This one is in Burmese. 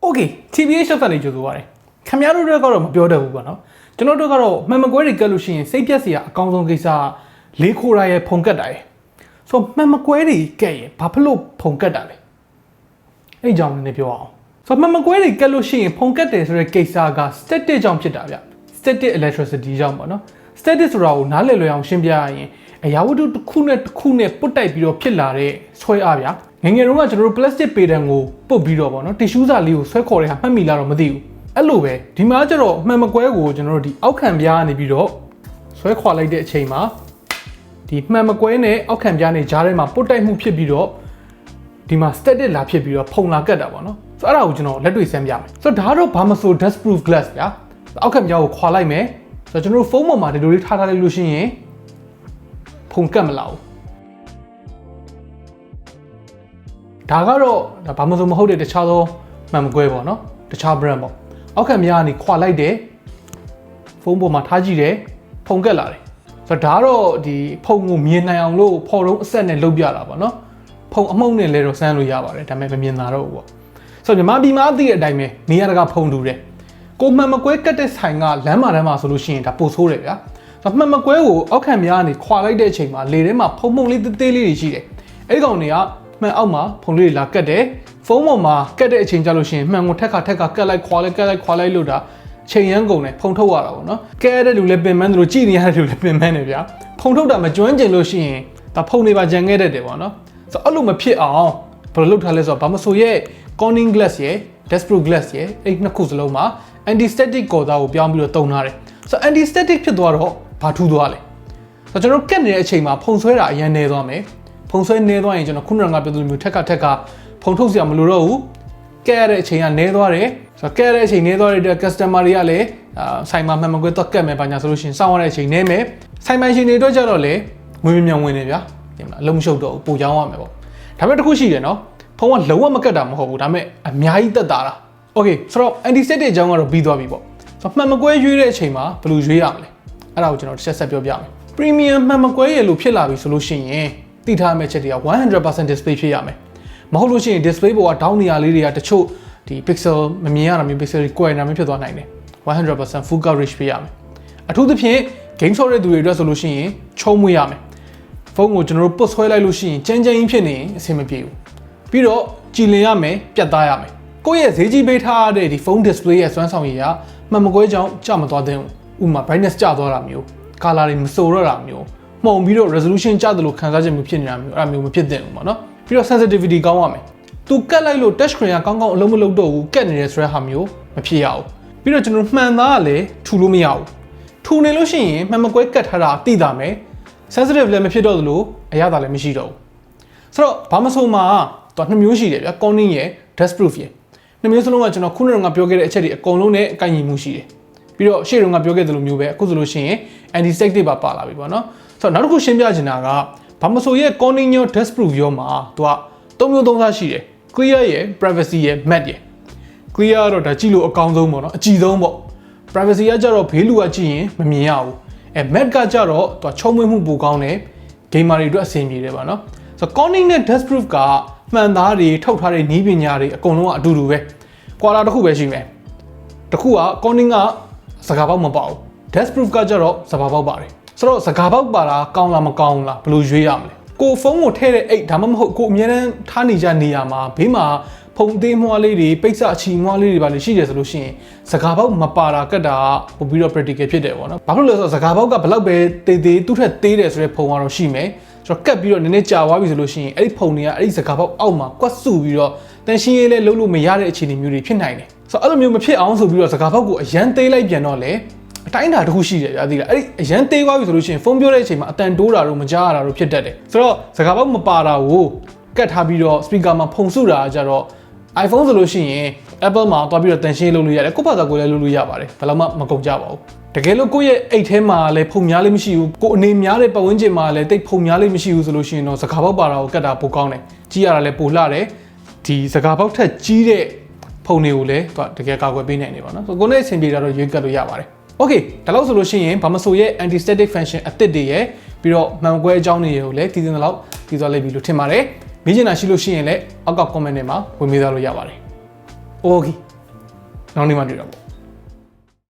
Okay TBH Labs နေကြိုဆိုပါရစေခင်ဗျားတို့တွေကတော့မပြောတတ်ဘူးပေါ့နော်ကျွန်တော်တို့ကတော့မှန်မကွဲတွေကတ်လို့ရှိရင်စိတ်ပြက်စရာအကောင်းဆုံးကိစ္စလေးခိုးရရဲ့ဖုန်ကတ်တာရယ်ဆိုမှန်မကွဲတွေကတ်ရင်ဘာဖြစ်လို့ဖုန်ကတ်တာလဲအဲ့ကြောင့်လည်းပြောအောင်ဆိုမှန်မကွဲတွေကတ်လို့ရှိရင်ဖုန်ကတ်တယ်ဆိုတဲ့ကိစ္စက static ကြောင့်ဖြစ်တာဗျ static electricity ကြောင့်ပေါ့နော် static ဆိုတာကိုနားလည်လွယ်အောင်ရှင်းပြရရင်အရာဝတ္ထုတစ်ခုနဲ့ပုတ်တိုက်ပြီးတော့ဖြစ်လာတဲ့ဆွဲအားဗျငယ်ငယ်တုန်းကကျွန်တော်တို့ plastic ပေတံကိုပုတ်ပြီးတော့ပေါ့နော် tissue စာလေးကိုဆွဲခေါ်တဲ့ဟာမှတ်မိလားတော့မသိဘူးအဲ့လိုပဲဒီမှာကျတော့မှန်မကွဲကိုကျွန်တော်တို့ဒီအောက်ခံပြားကနေပြီးတော့ဆွဲခေါ်လိုက်တဲ့အချိန်မှာဒီမှန်မကွဲနဲ့အောက်ခံပြားနဲ့ကြားထဲမှာပုတ်တိုက်မှုဖြစ်ပြီးတော့ဒီမှာ static လာဖြစ်ပြီးတော့ဖုံလာကတ်တာပေါ့နော်ဆိုတော့အဲ့ဒါကိုကျွန်တော်လက်တွေ့ဆန်းပြမယ်ဆိုတော့ဒါတော့ BARMASO dust proof glass ဗျာအောက်ခံပြားကိုခွာလိုက်မယ်ဆိုတော့ကျွန်တော်တို့ဖုန်းပေါ်မှာဒီလိုလေးထားလိုက်လို့ရှိရင်ဖုံကတ်မလာဘူးဒါကတော့ BARMASO မဟုတ်တဲ့တခြားသောမှန်မကွဲပေါ့နော်တခြား brand ပေါ့အောက်ခံမြားကနေခွာလိုက်တယ်ဖုန်းပေါ်မှာထားကြည့်တယ်ဖုန်ကက်လာတယ်ဆိုတော့ဒါတော့ဒီဖုန်ကိုမြင်နိုင်အောင်လို့ဖော်တော့အဆက်နဲ့လုပ်ပြတာပေါ့နော်ဖုန်အမှုန့်နဲ့လဲတော့စမ်းလို့ရပါတယ်ဒါပေမဲ့မမြင်တာတော့ဘူးပေါ့ဆိုတော့ညီမဒီမှာသိတဲ့အတိုင်းပဲနေရာတကာဖုန်တူတယ်ကိုမှန်မကွဲကတ်တဲ့ဆိုင်ကလမ်းမှာတန်းမှာဆိုလို့ရှိရင်ဒါပို့ဆိုးတယ်ဗျာဆိုတော့မှန်မကွဲကိုအောက်ခံမြားကနေခွာလိုက်တဲ့အချိန်မှာလေထဲမှာဖုန်မှုန့်လေးသေးသေးလေးတွေရှိတယ်အဲ့ကောင်တွေကမှန်အောက်မှာဖုန်လေးတွေလာကတ်တယ်ဖုန်းပေါ်မှာကတ်တဲ့အချိန်ကြလို့ရှိရင်မှန်ကိုထက်ကကတ်လိုက်ခွာလိုက်လို့ဒါချိန်ရမ်းကုန်တယ်ဖုံထုတ်ရတာပေါ့နော်ကဲတဲ့လူလည်းပင်ပန်းတယ်လို့ကြည်နေရတဲ့လူလည်းပင်ပန်းတယ်ဗျာဖုံထုတ်တာမကျွမ်းကျင်လို့ရှိရင်ဒါဖုံတွေပါကြံခဲ့တတ်တယ်ပေါ့နော်ဆိုတော့အဲ့လိုမဖြစ်အောင်ဘယ်လိုလုပ်ထားလဲဆိုတော့BARMASOရဲ့ corning glass ရဲ့ dust proof glass ရဲ့အဲ့နှစ်ခုစလုံးမှာ antistatic ကော်သားကိုပြောင်းပြီးတော့တုံထားတယ်ဆိုတော့ antistatic ဖြစ်သွားတော့ဘာထူးသွားလဲဆိုတော့ကျွန်တော်ကတ်နေတဲ့အချိန်မှာဖုံဆွဲတာအရင်နေသွားမယ်ဖုံဆွဲနေသွားရင်ကျွန်တော်ခုနကပြောသလိုမျိုးထက်ကဖုံထုတ်စရာမလိုတော့ဘူးကဲရတဲ့အချိန်ကနေသွားတယ်ဆိုတော့ကဲရတဲ့အချိန်နေသွားတဲ့ customer တွေကလည်းဆိုင်မှာမှန်မကွဲတော့ကတ်မယ်ပါညာဆိုလို့ရှိရင်စောင့်ရတဲ့အချိန်နေမယ်ဆိုင်မိုင်ရှင်တွေအတွက်ကြတော့လေငွေမြန်ဝင်နေဗျာဒီမှာအလုံးမရှုပ်တော့ဘူးပို့ရောင်းရမယ်ပေါ့ဒါပေမဲ့တစ်ခုရှိတယ်နော်ဖုံကလုံးဝမကတ်တာမဟုတ်ဘူးဒါပေမဲ့အများကြီးတက်တာလား okay ဆိုတော့ antistatic အကြောင်းကတော့ပြီးသွားပြီပေါ့ဆိုတော့မှန်မကွဲရွေးတဲ့အချိန်မှာဘယ်လိုရွေးရမလဲအဲ့ဒါကိုကျွန်တော်တစ်ချက်ဆက်ပြောပြမယ် premium မှန်မကွဲရလို့ဖြစ်လာပြီဆိုလို့ရှိရင်သိထားမယ့်ချက်တွေက 100% display ဖြစ်ရမယ်မဟုတ်လို့ရှိရင် display ပေါ်က down နေရာလေးတွေကတချို့ဒီ pixel မမြင်ရတာမျိုး pixel တွေကွယ်နေတာမျိုးဖြစ်သွားနိုင်တယ် 100% full coverage ပေးရမယ်အထူးသဖြင့် game ဆော့တဲ့သူတွေအတွက်ဆိုလို့ရှိရင်ချုံးမွေးရမယ်ဖုန်းကိုကျွန်တော်တို့ပုတ်ဆွဲလိုက်လို့ရှိရင်ကြမ်းကြီးဖြစ်နေရင်အဆင်မပြေဘူးပြီးတော့ကြည်လင်ရမယ်ပြတ်သားရမယ်ကိုယ့်ရဲ့ဈေးကြီးပေးထားတဲ့ဒီဖုန်း display ရဲ့စွမ်းဆောင်ရည်ကမှန်မကွဲကြောင်းကျမသွားတဲ့ဥပမာ brightness ကျသွားတာမျိုး color တွေမစိုးတော့တာမျိုးမှုံပြီးတော့ resolution ကျသလိုခန်းစားချက်မျိုးဖြစ်နေတာမျိုးအဲ့ဒါမျိုးမဖြစ်သင့်ဘူးပေါ့နော်ပြီးတော့ sensitivity ကောင်းရမယ်သူကတ်လိုက်လို့ touch screen ကကောင်းအလုံးမလုံးတော့ဘူးကတ်နေတဲ့ဆိုတဲ့ဟာမျိုးမဖြစ်ရဘူးပြီးတော့ကျွန်တော်မှန်သားကလည်းထူလို့မရဘူးထူနေလို့ရှိရင်မှန်မကွဲကတ်ထားတာသိတာမယ် sensitive လည်းမဖြစ်တော့သလိုအရသာလည်းမရှိတော့ဘူးဆိုတော့ဘာမဆိုမှာတော့နှစ်မျိုးရှိတယ်ဗျာ corning ရယ် dust proof ရယ်နှစ်မျိုးစလုံးကကျွန်တော်ခုနကပြောခဲ့တဲ့အချက်တွေအကုန်လုံးနဲ့အကိုင်ညီမှုရှိတယ်ပြီးတော့ရှေ့တုန်းကပြောခဲ့သလိုမျိုးပဲအခုဆိုလို့ရှိရင် antistatic ပါလာပြီပေါ့နော်ဆိုတော့နောက်တစ်ခုရှင်းပြချင်တာကBARMASOရဲ့ corning ရော dust proof ရောမှာသူက၃မျိုး၃စားရှိတယ် clear ရယ် privacy ရယ် matte ရယ် clear ကတော့ဒါကြည့်လို့အကောင်းဆုံးပေါ့နော်အကြည့်ဆုံးပေါ့ privacy ကကြတော့ဘေးလူကကြည့်ရင်မမြင်ရဘူးmatte ကကြတော့သူကချုံမွေးမှုပိုကောင်းတယ် gamer တွေအတွက်အဆင်ပြေတယ်ပေါ့နော်ဆိုတော့ corning နဲ့ dust proof ကမှန်သားတွေထုတ်ထားတဲ့နည်းပညာတွေအကုန်လုံးကအတူတူပဲ quality တစ်ခုပဲရှိမယ်တစ်ခုက corning ကစကားပေါက်မပေါက် dust proof ကကြတော့စကားပေါက်ပါတယ်ဆိုတော့စကားပေါက်ပါတာကောင်းလားမကောင်းလားဘယ်လိုရွေးရမလဲကိုဖုန်းကိုထည့်တဲ့အိတ်ဒါမှမဟုတ်ကိုအများအားထားနေကြနေရမှာဘေးမှာဖုန်သေးမွှားလေးတွေပိတ်စအချီမွှားလေးတွေပါလို့ရှိတယ်ဆိုလို့ရှိရင်စကားပေါက်မပါတာကတ်တာပို့ပြီးတော့ practical ဖြစ်တယ်ပေါ့နော်ဘာဖြစ်လို့လဲဆိုတော့စကားပေါက်ကဘယ်လောက်ပဲသေးသူ့ထက်သေးတယ်ဆိုတဲ့ဖုန်းကတော့ရှိမယ်ဆိုတော့ကတ်ပြီးတော့နည်းနည်းကြာသွားပြီဆိုလို့ရှိရင်အဲ့ဒီဖုန်းတွေကအဲ့ဒီစကားပေါက်အောက်မှာကွက်စုပြီးတော့တန်ရှင်းရေးလဲလုံးလို့မရတဲ့အခြေအနေမျိုးတွေဖြစ်နိုင်တယ်ဆိုတော့အဲ့လိုမျိုးမဖြစ်အောင်ဆိုပြီးတော့စကားပေါက်ကိုအရန်သေးလိုက်ပြန်တော့လေအတိုင်းအတာတစ်ခုရှိတယ်ဗျာသိလားအဲ့ဒီအရန်သေးသွားပြီဆိုလို့ရှိရင်ဖုန်းပြောတဲ့အချိန်မှာအတန်တိုးတာတို့မကြားရတာတို့ဖြစ်တတ်တယ်ဆိုတော့စကားပေါက်မပါတာကိုကတ်ထားပြီးတော့ speaker မှာဖုန်စုတာကြတော့ iPhone ဆိုလို့ရှိရင် Apple မှာတွားပြီးတော့တန်ရှင်းလုပ်လို့ရတယ်ကိုယ့်ဘာသာကိုလည်းလုပ်လို့ရပါတယ်ဘယ်တော့မှမကုန်ကြပါဘူးတကယ်လို့ကိုယ့်ရဲ့အိတ်ထဲမှာလည်းဖုန်များလေးမရှိဘူးကိုအနေများတဲ့ပတ်ဝန်းကျင်မှာလည်းတိတ်ဖုန်များလေးမရှိဘူးဆိုလို့ရှိရင်တော့စကားပေါက်ပါတာကိုကတ်တာပိုကောင်းတယ်ကြီးရတာလည်းပိုလှတယ်ဒီစကားပေါက်ထက်ကြီးတဲ့ဖုန်တွေကိုလည်းတကယ်ကာကွယ်ပေးနိုင်တယ်ပေါ့နော်ဆိုကိုယ်နဲ့အဆင်ပြေတာတော့ရွေးကတ်လို့ရပါတယ် okay ဒါလို့ဆိုလို့ရှိရင်BARMASOရဲ့ antistatic function အသစ်တွေရယ်ပြီးတော့မှန်ကွဲအကြောင်းတွေကိုလည်းတည်တဲ့လောက်တည်သွားလိမ့်ပြီလို့ထင်ပါတယ်မေးချင်တာရှိလို့ရှိရင်လည်းအောက်က comment ထဲမှာဝင်မေးသားလို့ရပါတယ် okay နောက်နေ့မှတွေ့တာပေါ့